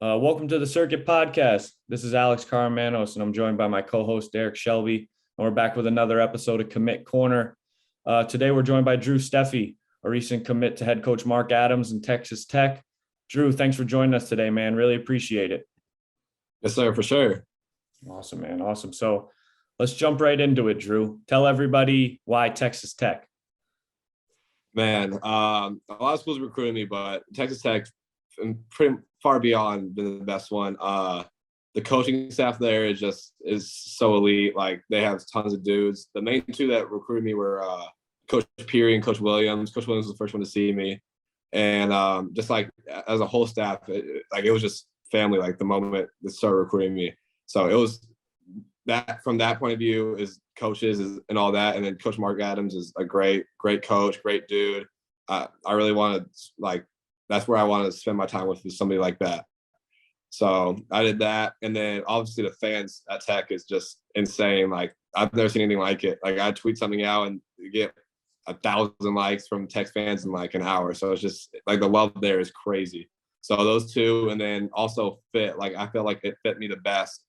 Welcome to the Circuit Podcast. This is Alex Caramanos, and I'm joined by my co-host Derek Shelby, and we're back with another episode of Commit Corner. Today, we're joined by Drew Steffe, a recent commit to head coach Mark Adams in Texas Tech. Drew, thanks for joining us today, man. Really appreciate it. Yes, sir, for sure. Awesome, man. Awesome. So let's jump right into it, Drew. Tell everybody why Texas Tech. Man, a lot of schools recruited me, but Texas Tech, pretty far beyond been the best one. The coaching staff there is so elite. Like, they have tons of dudes. The main two that recruited me were Coach Peary and Coach Williams. Coach Williams was the first one to see me, and just like as a whole staff, it was just family. Like, the moment they started recruiting me, so it was that from that point of view is coaches and all that, and then Coach Mark Adams is a great coach, great dude. I really wanted, like, that's where I wanted to spend my time with somebody like that. So I did that, and then obviously the fans at Tech is just insane. Like, I've never seen anything like it. Like, I tweet something out and get 1,000 likes from Tech fans in like an hour. So it's just like the love there is crazy. So those two, and then also fit. Like, I feel like it fit me the best.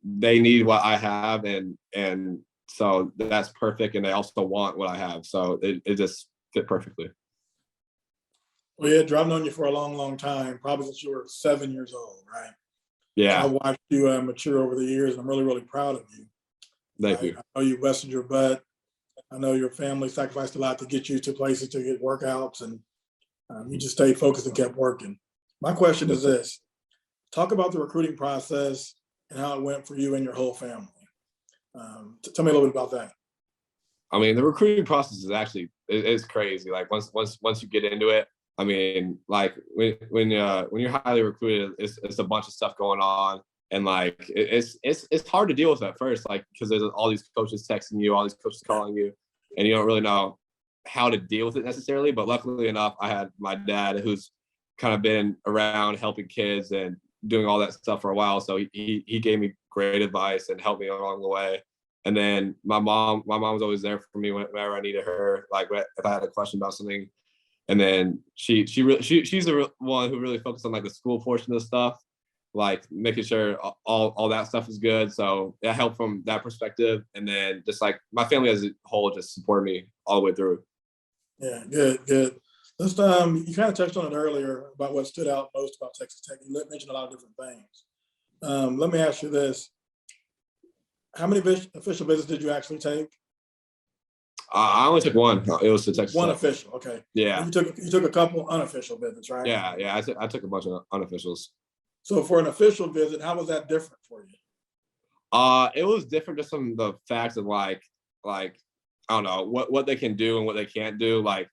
They need what I have, and so that's perfect. And they also want what I have, so it just fit perfectly. Well, yeah, Drew, I've known you for a long, long time, probably since you were 7 years old, right? Yeah. I watched you mature over the years, and I'm really, really proud of you. Thank you. I know you busted your butt. I know your family sacrificed a lot to get you to places to get workouts, and you just stayed focused and kept working. My question is this. Talk about the recruiting process and how it went for you and your whole family. Tell me a little bit about that. I mean, the recruiting process is actually it's crazy. Like, once you get into it, I mean, like, when you're highly recruited, it's a bunch of stuff going on, and like it's hard to deal with at first, like, because there's all these coaches texting you, all these coaches calling you, and you don't really know how to deal with it necessarily. But luckily enough, I had my dad, who's kind of been around helping kids and doing all that stuff for a while, so he gave me great advice and helped me along the way. And then my mom was always there for me whenever I needed her, like if I had a question about something. And then she's the one who really focused on like the school portion of the stuff, like making sure all that stuff is good. So it helped from that perspective. And then just like my family as a whole just supported me all the way through. Yeah, good. Let's you kind of touched on it earlier about what stood out most about Texas Tech. You mentioned a lot of different things. Let me ask you this: how many official visits did you actually take? I only took one. It was to Texas One Tech. official, okay. Yeah. You took a couple unofficial visits, right? Yeah. I took a bunch of unofficials. So for an official visit, how was that different for you? It was different just from the fact of like I don't know what they can do and what they can't do. Like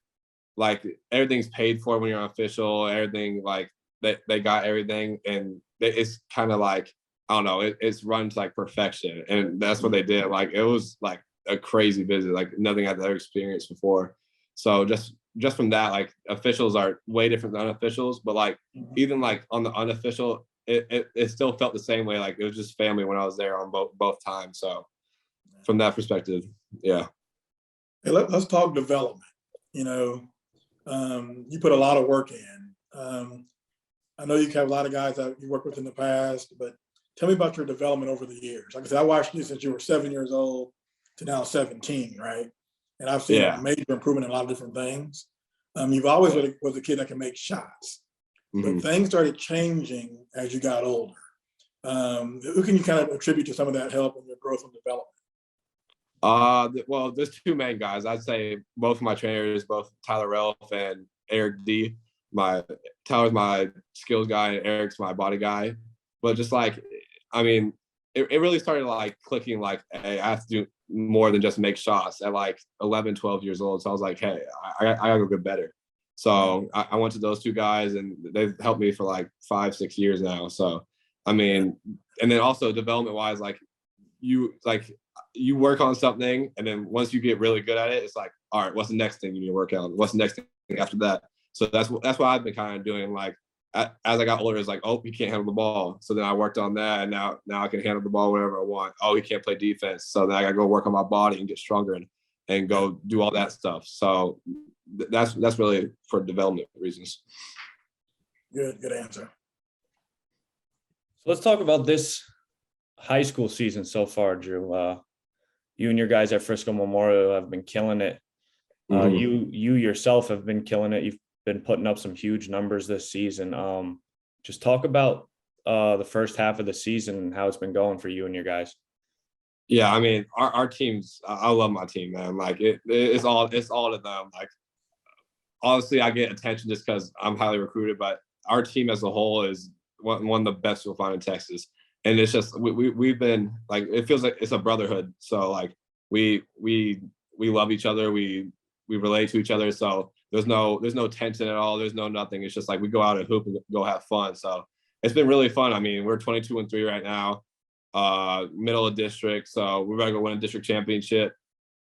everything's paid for when you're an official. Everything, like, they got everything, and it's kind of like, I don't know. It's run to like perfection, and that's what they did. Like, it was like a crazy visit, like nothing I've ever experienced before. So just from that, like, officials are way different than unofficials, but like even like on the unofficial, it still felt the same way. Like, it was just family when I was there on both times. So from that perspective, yeah. Hey, let's talk development. You put a lot of work in. I know you have a lot of guys that you worked with in the past, but tell me about your development over the years. Like I said, I watched you since you were 7 years old to now 17, right? And I've seen a major improvement in a lot of different things. You've always was a kid that can make shots, but things started changing as you got older. Who can you kind of attribute to some of that help in your growth and development? Well, there's two main guys. I'd say both of my trainers, both Tyler Relf and Eric D. Tyler's my skills guy, and Eric's my body guy. But just like, I mean, it really started like clicking, like, hey, I have to do more than just make shots at like 11, 12 years old. So I was like, hey, I gotta go get better. So I went to those two guys, and they've helped me for like 5-6 years now. So, I mean, and then also development wise, like you work on something, and then once you get really good at it, it's like, all right, what's the next thing you need to work on? What's the next thing after that? So that's what I've been kind of doing. Like, as I got older, it's like, oh, he can't handle the ball. So then I worked on that, and now I can handle the ball whenever I want. Oh, he can't play defense. So then I gotta go work on my body and get stronger and go do all that stuff. So that's really for development reasons. Good answer. So let's talk about this high school season so far, Drew. You and your guys at Frisco Memorial have been killing it. You yourself have been killing it. You've been putting up some huge numbers this season. Just talk about the first half of the season and how it's been going for you and your guys. Yeah, I mean, our teams. I love my team, man. Like it's all to them. Like honestly, I get attention just because I'm highly recruited, but our team as a whole is one of the best you'll find in Texas. And it's just we've been like, it feels like it's a brotherhood. So like we love each other. We relate to each other. So there's no tension at all. There's no nothing. It's just like we go out and hoop and go have fun. So it's been really fun. I mean, we're 22-3 right now, middle of district. So we're gonna go win a district championship,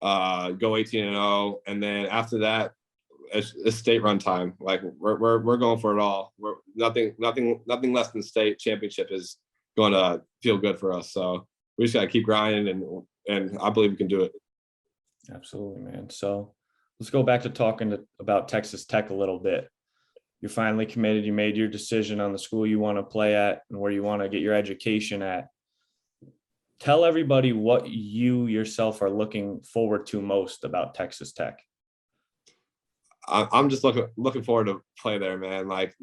go 18-0, and then after that, it's state run time. Like we're going for it all. We're nothing less than state championship is going to feel good for us. So we just got to keep grinding, and I believe we can do it. Absolutely, man. So let's go back to talking about Texas Tech a little bit. You're finally committed. You made your decision on the school you want to play at and where you want to get your education at. Tell everybody what you yourself are looking forward to most about Texas Tech. I'm just looking forward to play there, man. Like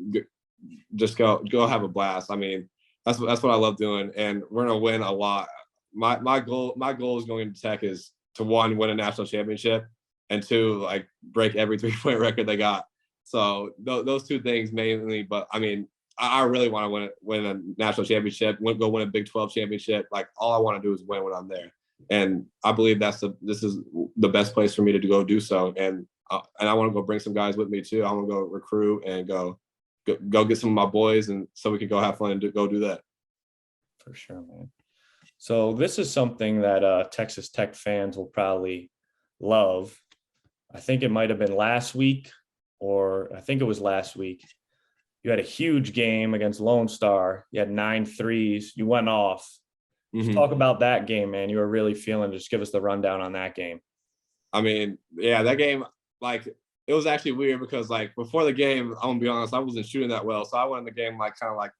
just go have a blast. I mean, that's what I love doing, and we're gonna win a lot. My goal is going into Tech is to, one, win a national championship, and two, like break every 3-point record they got. So those two things mainly. But I mean, I really want to win a national championship. Go win a Big 12 championship. Like all I want to do is win when I'm there, and I believe this is the best place for me to go do so. And I want to go bring some guys with me too. I want to go recruit and go get some of my boys, and so we can go have fun and go do that. For sure, man. So this is something that Texas Tech fans will probably love. I think it might have been last week, or I think it was last week. You had a huge game against Lone Star. You had 9 threes. You went off. Just talk about that game, man. You were really feeling. Just give us the rundown on that game. I mean, yeah, that game, like, it was actually weird because, like, before the game, I'm gonna be honest, I wasn't shooting that well. So I went in the game like kind of like,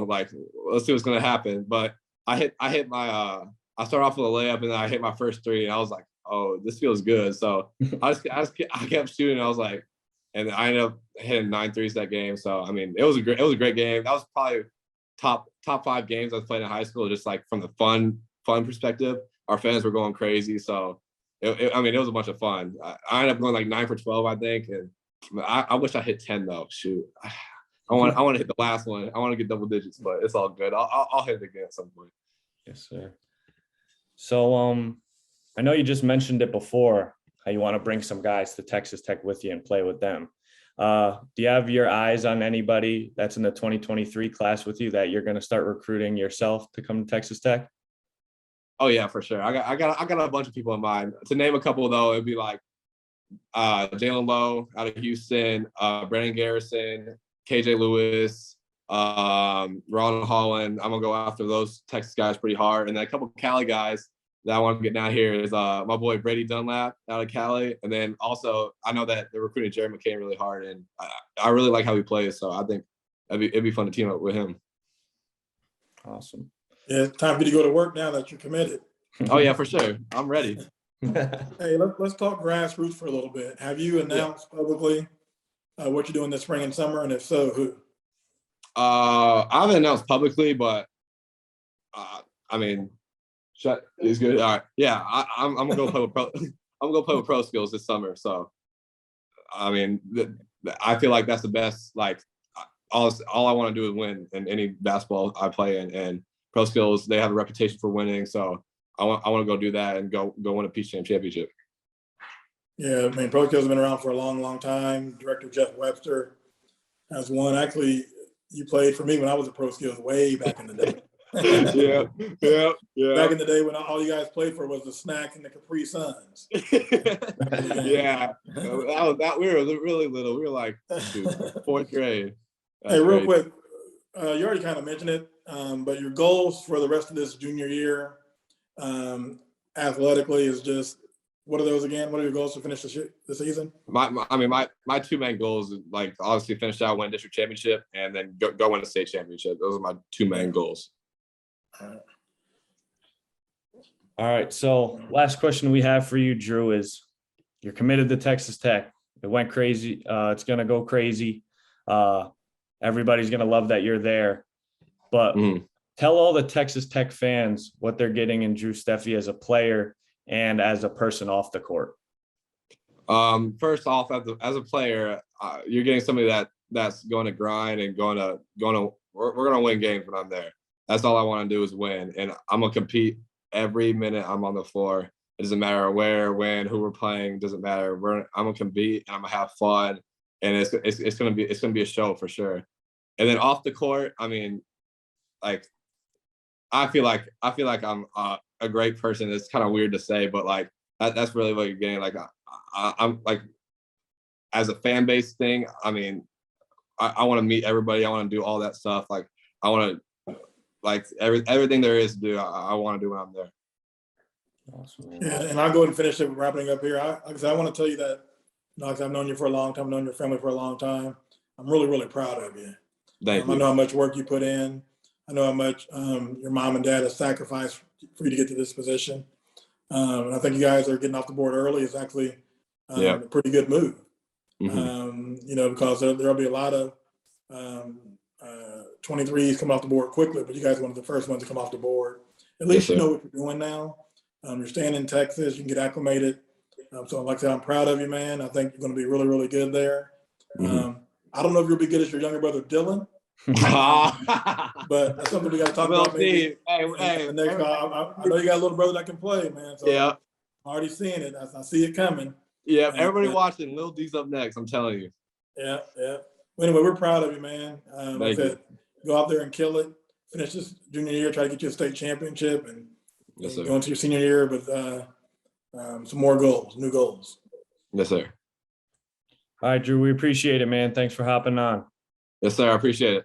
like, let's see what's gonna happen. But I hit my I started off with a layup, and then I hit my first 3, and I was like, oh, this feels good. So I kept shooting. I was like, and I ended up hitting 9 threes that game. So I mean, it was a great game. That was probably top 5 games I was playing in high school, just like from the fun perspective. Our fans were going crazy. So I mean, it was a bunch of fun. I ended up going like 9 for 12, I think, and I wish I hit 10 though. Shoot, I want to hit the last one. I want to get double digits, but it's all good. I'll hit it again at some point. Yes, sir. So I know you just mentioned it before, how you want to bring some guys to Texas Tech with you and play with them. Do you have your eyes on anybody that's in the 2023 class with you that you're going to start recruiting yourself to come to Texas Tech? Oh yeah, for sure. I got a bunch of people in mind. To name a couple though, it'd be like Jalen Lowe out of Houston, Brandon Garrison, KJ Lewis, Ron Holland. I'm gonna go after those Texas guys pretty hard, and then a couple Cali guys that I want to get down here is my boy Brady Dunlap out of Cali, and then also I know that they're recruiting Jerry McCain really hard, and I really like how he plays, so I think it'd be fun to team up with him. Awesome. Yeah, it's time for you to go to work now that you're committed. Oh yeah, for sure. I'm ready. Hey, let's talk grassroots for a little bit. Have you announced publicly what you're doing this spring and summer, and if so, who? I haven't announced publicly, but I mean, is good. All right, yeah, I'm gonna go play with pro. I'm gonna go play with Pro Skills this summer. So, I mean, I feel like that's the best. Like, all I want to do is win in any basketball I play in, and Pro Skills, they have a reputation for winning. So I want to go do that and go win a Peach Jam championship. Yeah, I mean, Pro Skills have been around for a long, long time. Director Jeff Webster has won. Actually, you played for me when I was at Pro Skills way back in the day. yeah. Back in the day when all you guys played for was the Snack and the Capri Suns. Yeah, that we were really little. We were like 4th grade. Hey, real quick, you already kind of mentioned it, but your goals for the rest of this junior year, athletically, is just What are those again? What are your goals to finish the season? My two main goals is like obviously finish out, win district championship, and then go win a state championship. Those are my two main goals. All right. So last question we have for you, Drew, is you're committed to Texas Tech. It went crazy. It's going to go crazy. Everybody's going to love that you're there. But tell all the Texas Tech fans what they're getting in Drew Steffe as a player and as a person off the court. First off, as a player, you're getting somebody that's going to grind and we're going to win games when I'm there. That's all I want to do is win. And I'm going to compete every minute I'm on the floor. It doesn't matter where, when, who we're playing, doesn't matter. I'm going to compete and I'm going to have fun. And it's going to be a show for sure. And then off the court, I mean, like, I feel like I'm a great person. It's kind of weird to say, but like that's really what you're getting. Like I'm like, as a fan base thing, I mean, I want to meet everybody. I want to do all that stuff. Like I want to, like everything there is to do. I want to do when I'm there. Awesome. Yeah, and I'll go ahead and finish it, wrapping up here. I want to tell you that, because I've known you for a long time, I've known your family for a long time. I'm really, really proud of you. Thank you. I know how much work you put in. I know how much your mom and dad have sacrificed for you to get to this position. And I think you guys are getting off the board early. It's actually a pretty good move. Because there'll be a lot of 23s coming off the board quickly, but you guys are one of the first ones to come off the board. At least you know what you're doing now. You're staying in Texas. You can get acclimated. So like I said, I'm proud of you, man. I think you're going to be really, really good there. I don't know if you'll be good as your younger brother, Dylan. But that's something we got to talk about. Maybe. I know you got a little brother that can play, man. So I'm already seeing it. I see it coming. Yeah, everybody watching. Lil D's up next. I'm telling you. Yeah. Well, anyway, we're proud of you, man. Like I said, go out there and kill it. Finish this junior year. Try to get you a state championship, and go into your senior year with some more goals, new goals. Yes, sir. All right, Drew. We appreciate it, man. Thanks for hopping on. Yes, sir. I appreciate it.